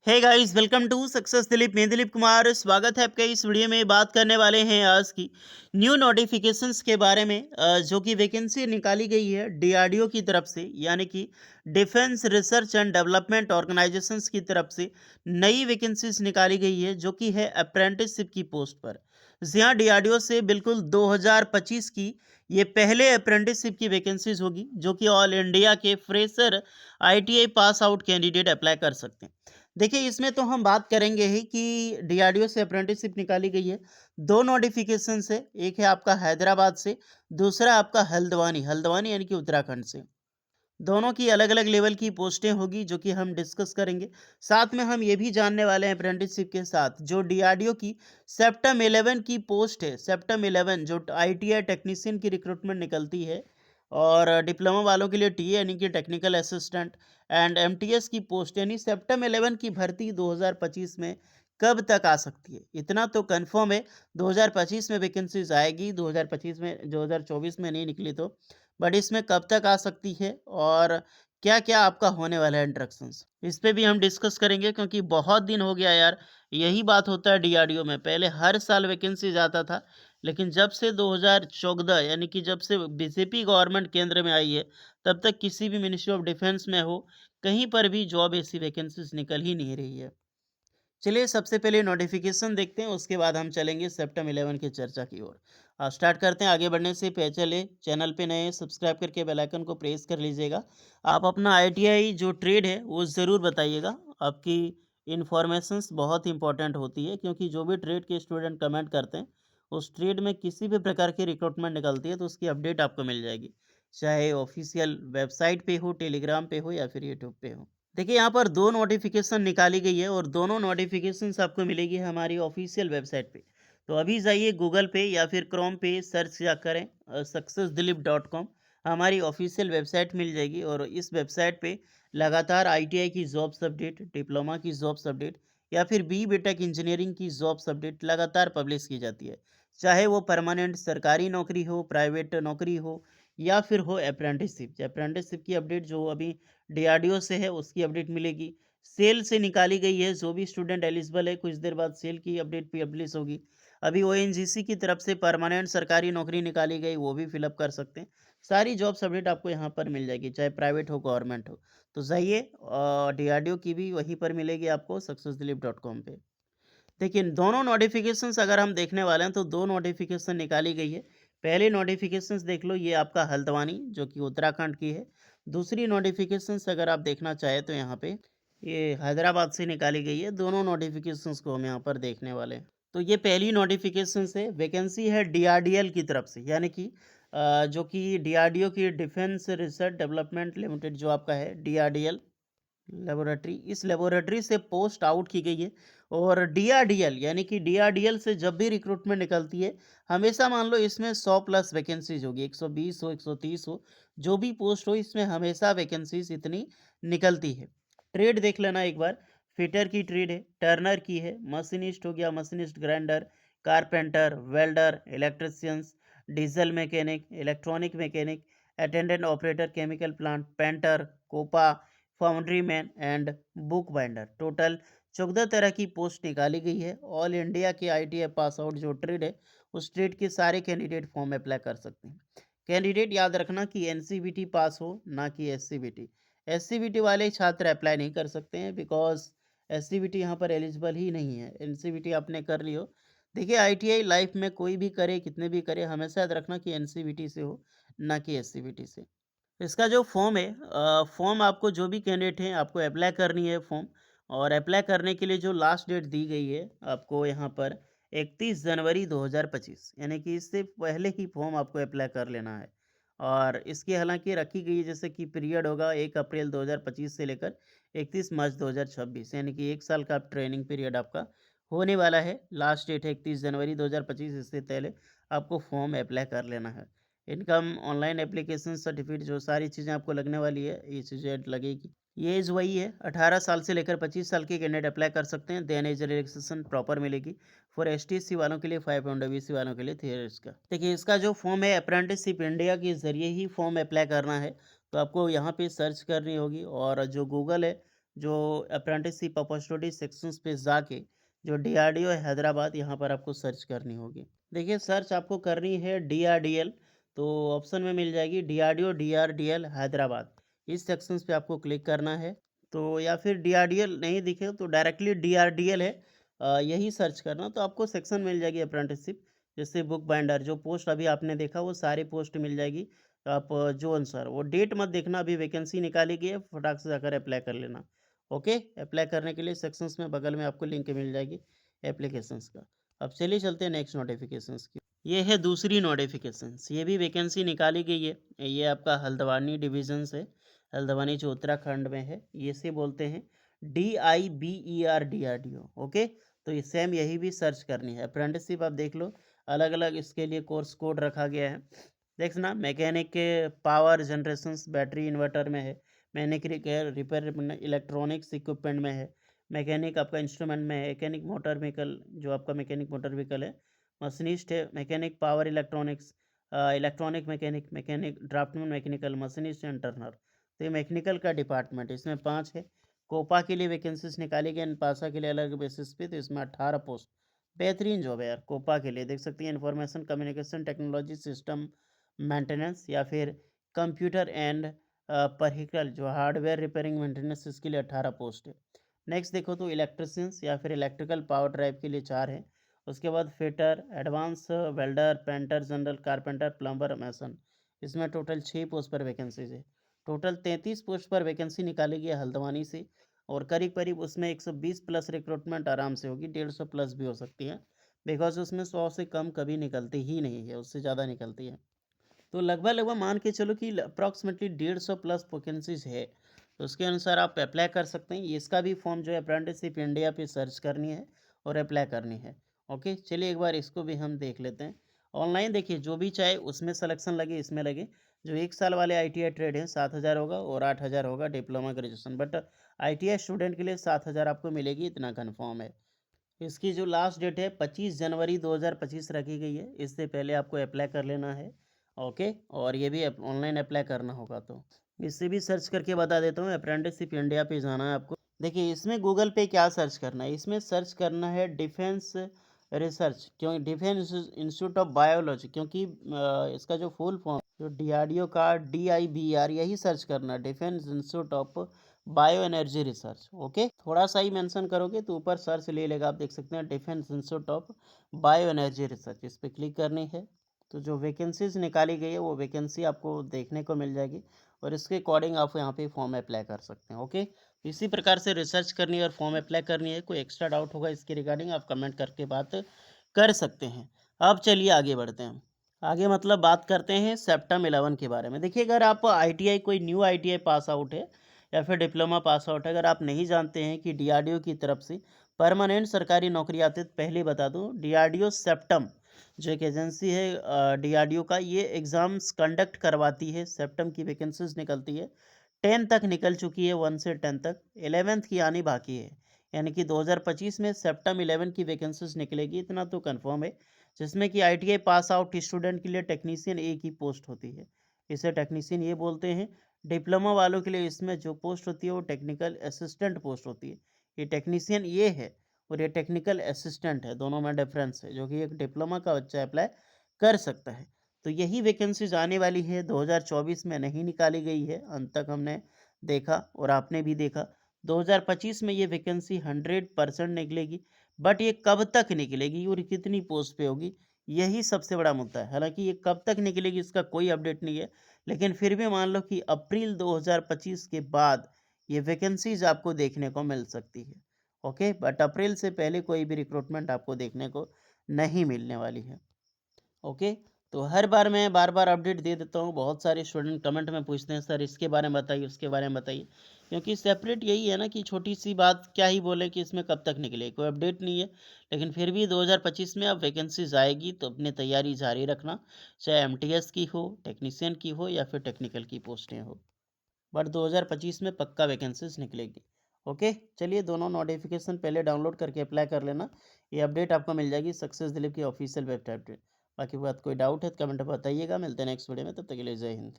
Hey guys, welcome to success Dilip. मैं दिलीप कुमार, स्वागत है आपका। इस वीडियो में बात करने वाले हैं आज की न्यू नोटिफिकेशंस के बारे में, जो कि वैकेंसी निकाली गई है डीआरडीओ की तरफ से, यानी कि defence research and development organisations की तरफ से नई वैकेंसीज निकाली गई है, जो कि है अप्रेंटिसशिप की पोस्ट पर। जी हाँ, डीआरडीओ से बिल्कुल 2025 की ये पहले अप्रेंटिसशिप की वैकेंसीज होगी, जो कि ऑल इंडिया के fresher ITI pass out candidate apply कर सकते हैं। देखिए, इसमें तो हम बात करेंगे ही कि डीआरडीओ से अप्रेंटिसशिप निकाली गई है। 2 नोटिफ़िकेशन से, एक है आपका हैदराबाद से, दूसरा आपका हल्द्वानी, हल्द्वानी यानी कि उत्तराखंड से। दोनों की अलग-अलग लेवल की पोस्टें होगी, जो कि हम डिस्कस करेंगे। साथ में हम ये भी जानने वाले हैं अप्रेंटिसशिप के साथ जो डीआरडीओ की सेप्टेम 11 की पोस्ट है, सेप्टेम 11 जो आईटीआई टेक्नीशियन की रिक्रूटमेंट निकलती है, और डिप्लोमा वालों के लिए टीए यानी कि टेक्निकल असिस्टेंट एंड एमटीएस की पोस्ट, यानी सेप्टेम 11 की भर्ती 2025 में कब तक आ सकती है, इतना तो कंफर्म है। 2025 में वैकेंसीज आएगी, 2025 में, 2024 में नहीं निकली तो, बट इसमें कब तक आ सकती है और क्या-क्या आपका होने वाला है इंटरेक्शंस, इस पे भी हम डिस्कस करेंगे, क्योंकि बहुत दिन हो गया यार। यही बात होता है डीआरडीओ में, पहले हर साल वैकेंसीज आता था, लेकिन जब से 2014 यानी कि जब से बीजेपी गवर्नमेंट केंद्र में आई है, तब तक किसी भी मिनिस्ट्री ऑफ डिफेंस में हो, कहीं पर भी जॉब ऐसी वैकेंसीज निकल ही नहीं रही है। चलिए, सबसे पहले नोटिफिकेशन देखते हैं, उसके बाद हम चलेंगे सेप्टेम 11 की चर्चा की ओर। स्टार्ट करते हैं। आगे बढ़ने से पहले चले, चैनल पे नए सब्सक्राइब करके बेल आइकन को प्रेस कर लीजिएगा। आप अपना आईटीआई जो ट्रेड है वो ज़रूर बताइएगा। आपकी इन्फॉर्मेशंस बहुत इंपॉर्टेंट होती है, क्योंकि जो भी ट्रेड के स्टूडेंट कमेंट करते हैं, उस ट्रेड में किसी भी प्रकार की रिक्रूटमेंट निकलती है तो उसकी अपडेट आपको मिल जाएगी, चाहे ऑफिशियल वेबसाइट पे हो, टेलीग्राम पे हो या फिर यूट्यूब पे हो। देखिए, यहाँ पर 2 नोटिफ़िकेशन निकाली गई है और दोनों नोटिफ़िकेशंस आपको मिलेगी हमारी ऑफ़िशियल वेबसाइट पे। तो अभी जाइए गूगल पे या फिर क्रोम पे सर्च या करें successdilip.com। हमारी ऑफ़िशियल वेबसाइट मिल जाएगी, और इस वेबसाइट पे लगातार आईटीआई की जॉब्स अपडेट, डिप्लोमा की जॉब्स अपडेट या फिर बीटेक इंजीनियरिंग की जॉब्स अपडेट लगातार पब्लिश की जाती है। चाहे वो परमानेंट सरकारी नौकरी हो, प्राइवेट नौकरी हो या फिर हो अप्रेंटिसशिप। अप्रेंटिसशिप की अपडेट जो अभी डीआरडीओ से है, उसकी अपडेट मिलेगी। सेल से निकाली गई है, जो भी स्टूडेंट एलिजिबल है, कुछ देर बाद सेल की अपडेट पब्लिश होगी। अभी ओएनजीसी की तरफ से परमानेंट सरकारी नौकरी निकाली गई, वो भी फिलअप कर सकते हैं। सारी जॉब्स अपडेट आपको यहाँ पर मिल जाएगी, चाहे प्राइवेट हो, गवर्नमेंट हो। तो जाइए, डीआरडीओ की भी वहीं पर मिलेगी आपको successdilip.com पे। देखिए, दोनों नोटिफिकेशंस अगर हम देखने वाले हैं तो 2 नोटिफिकेशन निकाली गई है। पहले नोटिफिकेशंस देख लो, ये आपका हल्द्वानी जो कि उत्तराखंड की है। दूसरी नोटिफिकेशंस अगर आप देखना चाहें तो यहाँ पे ये हैदराबाद से निकाली गई है। दोनों नोटिफिकेशंस को हम यहाँ पर देखने वाले हैं। तो ये पहली नोटिफिकेशन है, वैकेंसी है डीआरडीएल की तरफ से, यानी कि जो कि डीआरडीओ की डिफेंस रिसर्च डेवलपमेंट लिमिटेड जो आपका है डीआरडीएल लेबोरेटरी, इस लेबोरेटरी से पोस्ट आउट की गई है। और डीआरडीएल यानी कि डीआरडीएल से जब भी रिक्रूटमेंट निकलती है, हमेशा मान लो इसमें 100 प्लस वैकेंसीज होगी, 120 हो, 130 हो, जो भी पोस्ट हो, इसमें हमेशा वैकेंसीज इतनी निकलती है। ट्रेड देख लेना एक बार। फिटर की ट्रेड है, टर्नर की है, मशीनिस्ट हो गया, machinist grinder, carpenter, welder, electricians, diesel mechanic, electronic mechanic, attendant operator chemical plant, painter, COPA, foundry man and book binder. Total 14 तरह की पोस्ट निकाली गई है। ऑल इंडिया के आईटीआई पास आउट जो ट्रेड है, उस ट्रेड के सारे कैंडिडेट फॉर्म अप्लाई कर सकते हैं। कैंडिडेट याद रखना कि एनसीबीटी पास हो, ना कि एससीबीटी। एससीबीटी वाले छात्र अप्लाई नहीं कर सकते हैं, बिकॉज एससीबीटी यहाँ पर एलिजिबल ही नहीं है। एनसीबीटी आपने कर ली हो। देखिए, आईटीआई लाइफ में कोई भी करे, कितने भी करे, हमेशा याद रखना कि एनसीबीटी से हो, ना कि एससीबीटी से। इसका जो फॉर्म है, फॉर्म आपको जो भी कैंडिडेट हैं आपको अप्लाई करनी है फॉर्म। और अप्लाई करने के लिए जो लास्ट डेट दी गई है आपको यहाँ पर 31 जनवरी 2025, यानी कि इससे पहले ही फॉर्म आपको अप्लाई कर लेना है। और इसकी हालांकि रखी गई है जैसे कि पीरियड होगा 1 अप्रैल 2025 से लेकर 31 मार्च 2026, यानी कि 1 साल का ट्रेनिंग पीरियड आपका होने वाला है। लास्ट डेट है 31 जनवरी 2025, इससे पहले आपको फॉर्म अप्लाई कर लेना है। इनकम ऑनलाइन एप्लीकेशन सर्टिफिकेट जो सारी चीज़ें आपको लगने वाली है, ये चीज़ें लगेगी। ये एज वही है, 18 साल से लेकर 25 साल के कैंडिडेट अप्लाई कर सकते हैं। देन एज रिलैक्सेशन प्रॉपर मिलेगी। फॉर एसटीएससी वालों के लिए 5 एंड ओबीसी वालों के लिए 3 इयर्स का। देखिए, इसका जो फॉर्म है अप्रेंटिसशिप इंडिया के ज़रिए ही फॉर्म अप्लाई करना है। तो आपको यहाँ पे सर्च करनी होगी, और जो गूगल है, जो अप्रेंटिसशिप अपॉर्चुनिटी सेक्शंस पे जाके जो डीआरडीओ हैदराबाद यहाँ पर आपको सर्च करनी होगी। देखिए सर्च आपको करनी है डीआरडीएल, तो ऑप्शन में मिल जाएगी डीआरडीओ डीआरडीएल हैदराबाद। इस सेक्शंस पे आपको क्लिक करना है। तो या फिर डीआरडीएल नहीं दिखे तो डायरेक्टली डीआरडीएल है, यही सर्च करना तो आपको सेक्शन मिल जाएगी अप्रेंटिसशिप। जैसे बुक बाइंडर जो पोस्ट अभी आपने देखा वो सारी पोस्ट मिल जाएगी। आप जो आंसर वो डेट मत देखना, अभी वैकेंसी निकाली गई है, फटाक से जाकर अप्लाई कर लेना। ओके, अप्लाई करने के लिए सेक्शंस में बगल में आपको लिंक मिल जाएगी एप्लीकेशंस का। अब चलिए चलते हैं नेक्स्ट नोटिफिकेशंस की। ये है दूसरी नोटिफिकेशंस, ये भी वैकेंसी निकाली गई है। ये आपका हल्द्वानी डिवीजन से, हल्द्वानी जो उत्तराखंड में है, ये से बोलते हैं DIBER ओके। तो ये सेम यही भी सर्च करनी है। अप्रेंटिसशिप आप देख लो, अलग अलग इसके लिए कोर्स कोड रखा गया है। देखना मैकेनिक के पावर जनरेशंस बैटरी इन्वर्टर में है, मैकेनिक रिपेयर इलेक्ट्रॉनिक्स इक्विपमेंट में है, मैकेनिक आपका इंस्ट्रूमेंट में है, मैकेनिक मोटर व्हीकल जो आपका मैकेनिक मोटर व्हीकल है, मशीनिस्ट है, mechanic power electronics, electronic mechanic, mechanic draftman mechanical machinist and turner. तो ये मैकेनिकल का डिपार्टमेंट, इसमें 5 है। कोपा के लिए वैकेंसीज निकाली गई, पासा के लिए अलग बेसिस पे, तो इसमें 18 पोस्ट। बेहतरीन जॉब है यार कोपा के लिए, देख सकते हैं information communication technology system maintenance या फिर कंप्यूटर एंड पर्टिकल जो हार्डवेयर रिपेयरिंग मेंटेनेंस, इसके लिए 18 पोस्ट है। नेक्स्ट देखो तो इलेक्ट्रिशियंस या फिर इलेक्ट्रिकल पावर ड्राइव के लिए 4 है। उसके बाद fitter, advance welder, painter, general carpenter, plumber, mason, इसमें टोटल 6 पोस्ट पर वैकेंसीज है। टोटल 33 पोस्ट पर वैकेंसी निकाली गई है हल्द्वानी से, और करीब करीब उसमें 120 प्लस रिक्रूटमेंट आराम से होगी, 150 प्लस भी हो सकती है, बिकॉज उसमें 100 से कम कभी निकलती ही नहीं है, उससे ज़्यादा निकलती है। तो लगभग लगभग मान के चलो कि अप्रॉक्सीमेटली 150 प्लस वैकेंसीज है, तो उसके अनुसार आप अप्लाई कर सकते हैं। इसका भी फॉर्म जो है अप्रेंटिसशिप इंडिया पे सर्च करनी है और अप्लाई करनी है। ओके, चलिए एक बार इसको भी हम देख लेते हैं। ऑनलाइन देखिए जो भी चाहे उसमें सिलेक्शन लगे, इसमें लगे। जो 1 साल वाले ITI ट्रेड हैं 7,000 होगा और 8,000 होगा diploma graduation, but ITI student के लिए 7,000 आपको मिलेगी, इतना कन्फर्म है। इसकी जो लास्ट डेट है 25 जनवरी 2025 रखी गई है, इससे पहले आपको अप्लाई कर लेना है। ओके, और ये भी ऑनलाइन अप्लाई करना होगा, तो इससे भी सर्च करके बता देता हूँ। अप्रेंटिसशिप इंडिया पे जाना है आपको। देखिए इसमें गूगल पे क्या सर्च करना है, इसमें सर्च करना है डिफेंस रिसर्च, क्यों डिफेंस इंस्टीट्यूट ऑफ बायोलॉजी, क्योंकि इसका जो फुल फॉर्म जो DRDO का DIBR, यही सर्च करना है, defence institute of bio energy research. Okay, थोड़ा सा ही मेंशन करोगे तो ऊपर सर्च ले लेगा, आप देख सकते हैं defence institute of bio energy research, इस पर क्लिक करनी है। तो जो वैकेंसीज निकाली गई है वो वैकेंसी आपको देखने को मिल जाएगी, और इसके अकॉर्डिंग आप यहाँ पे फॉर्म अप्लाई कर सकते हैं। ओके, इसी प्रकार से रिसर्च करनी है और फॉर्म अप्लाई करनी है। कोई एक्स्ट्रा डाउट होगा इसके रिगार्डिंग आप कमेंट करके बात कर सकते हैं। अब चलिए आगे बढ़ते हैं। आगे मतलब बात करते हैं सेप्टेम 11 के बारे में। देखिए अगर आप ITI कोई न्यू ITI पास आउट है या फिर डिप्लोमा पास आउट है, अगर आप नहीं जानते हैं कि DRDO की तरफ से परमानेंट सरकारी नौकरी आती है, तो पहले बता दूं DRDO सेप्टम जो एक एजेंसी है DRDO का, ये एग्ज़ाम्स कंडक्ट करवाती है। सेप्टम की वैकेंसीज निकलती है, 10 तक निकल चुकी है, 1 से 10 तक, 11th की आनी बाकी है। यानी कि 2025 में सेप्टम 11 की वैकेंसीज निकलेगी, इतना तो कंफर्म है। जिसमें कि ITI पास आउट स्टूडेंट के लिए टेक्नीशियन एक ही पोस्ट होती है, इसे टेक्नीशियन ये बोलते हैं। डिप्लोमा वालों के लिए इसमें जो पोस्ट होती है वो टेक्निकल असिस्टेंट पोस्ट होती है। ये टेक्नीशियन ये है और ये टेक्निकल असिस्टेंट है, दोनों में डिफरेंस है, जो कि एक डिप्लोमा का बच्चा अप्लाई कर सकता है। तो यही वैकेंसीज आने वाली है, 2024 में नहीं निकाली गई है, अंत तक हमने देखा और आपने भी देखा। 2025 में ये वैकेंसी 100% निकलेगी, बट ये कब तक निकलेगी और कितनी पोस्ट पे होगी, यही सबसे बड़ा मुद्दा है। हालांकि ये कब तक निकलेगी इसका कोई अपडेट नहीं है, लेकिन फिर भी मान लो कि अप्रैल 2025 के बाद ये वैकेंसीज आपको देखने को मिल सकती है। ओके, बट अप्रैल से पहले कोई भी रिक्रूटमेंट आपको देखने को नहीं मिलने वाली है। ओके, तो हर बार मैं बार बार अपडेट दे देता हूँ। बहुत सारे स्टूडेंट कमेंट में पूछते हैं सर इसके बारे में बताइए, उसके बारे में बताइए, क्योंकि सेपरेट यही है ना कि छोटी सी बात क्या ही बोले कि इसमें कब तक निकले, कोई अपडेट नहीं है। लेकिन फिर भी 2025 में अब वैकेंसीज आएगी, तो अपनी तैयारी जारी रखना, चाहे MTS की हो, टेक्नीशियन की हो या फिर टेक्निकल की पोस्टें हो, बट 2025 में पक्का वैकेंसीज निकलेगी। ओके, चलिए दोनों नोटिफिकेशन पहले डाउनलोड करके अप्लाई कर लेना, ये अपडेट आपको मिल जाएगी सक्सेस दिलीप की ऑफिशियल वेबसाइट पे। बाकी बात कोई डाउट है तो कमेंट में बताइएगा। मिलते हैं नेक्स्ट वीडियो में, तब तक के लिए जय हिंद।